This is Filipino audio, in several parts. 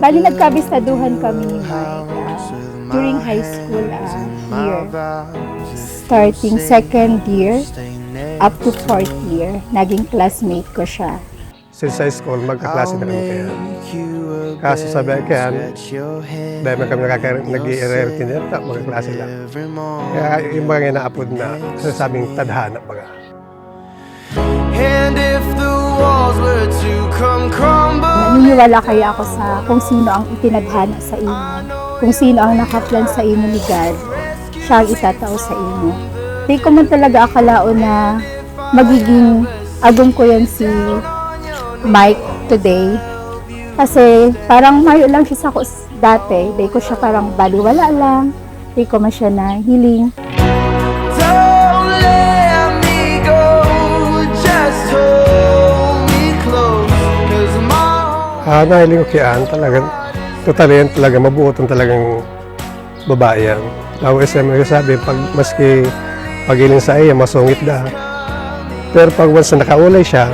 Bali, nagkabistaduhan kami ni Mike during high school year. Starting second year up to fourth year, naging classmate ko siya. Since high school, magkaklase na kami kaya. Kaso sabi kaya, dahil man kami nag-i-rare-kineta, magkaklase lang. Kaya yung mga inaapod na sasabing tadhana baga. Naniniwala kaya ako sa kung sino ang itinadhana sa imo, kung sino ang nakaplan sa imo ni God, siya ang itatao sa imo. Di ko man talaga akalaon na magiging agong ko yan si Mike today. Kasi parang mayo lang siya sa ako dati. Di ko siya parang baliwala lang. Di ko man siya na hiling. Nahiling ko kayaan talagang, totally yan talaga, mabuotong talagang babae yan. Ako SM sabi, pag maski pagiling sa iya, masungit da. Pero pag once na nakaulay siya,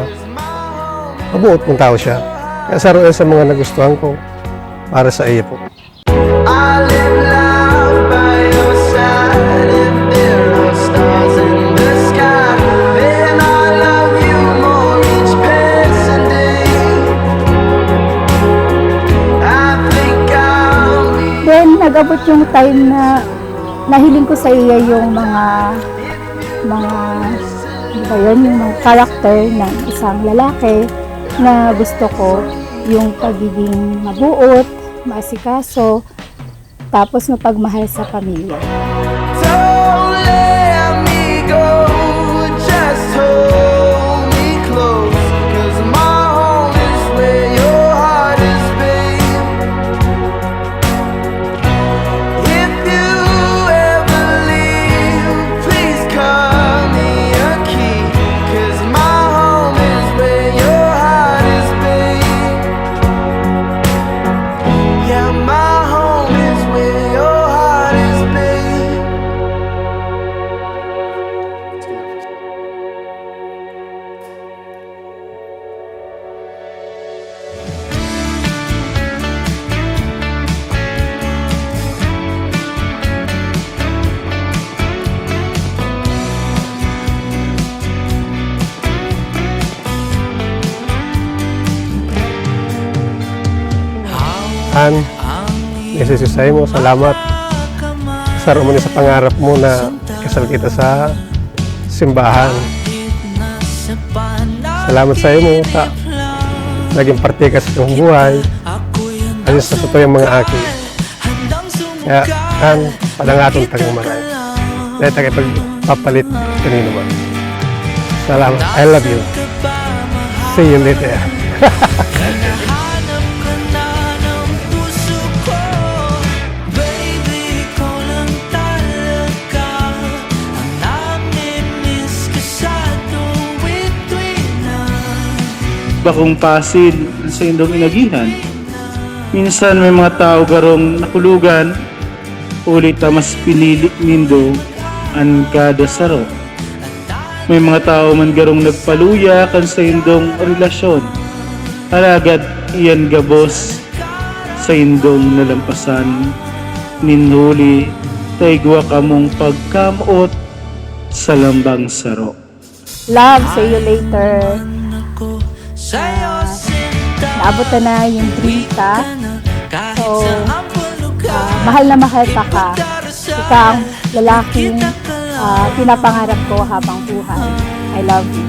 mabuot mong tao siya. Kaya sa roon sa mga nagustuhan ko, para sa iya po. Then, nag-abot yung time na nahiling ko sa iya yung mga ano ba yun, yung mga character ng isang lalaki na gusto ko, yung pagiging mabuot, maasikaso, tapos mapagmahal sa pamilya. Isisisay mo, salamat sa mo sa pangarap mo na kasal kita sa simbahan. Salamat sa mo sa naging parte ka sa iyong buhay. Ayon sa totoo yung mga aki. Kaya padangaton tagang maray. Dahil tayo pagpapalit kanino man. Salamat. I love you. See you later. Bakong pasid sa indong inagihan. Minsan may mga tao garong nakulugan, ulit mas pinili nindo ang kada saro. May mga tao man garong nagpaluya kan sa indong relasyon. Alagad iyan gabos sa indong nalampasan. Ninhuli, taigwa kamong pagkamot sa lambang saro. Love, see you later. Naabot na yung dream ka. So, mahal na mahal ka ka. Ika ang lalaking pinapangarap ko habang buhay. I love you.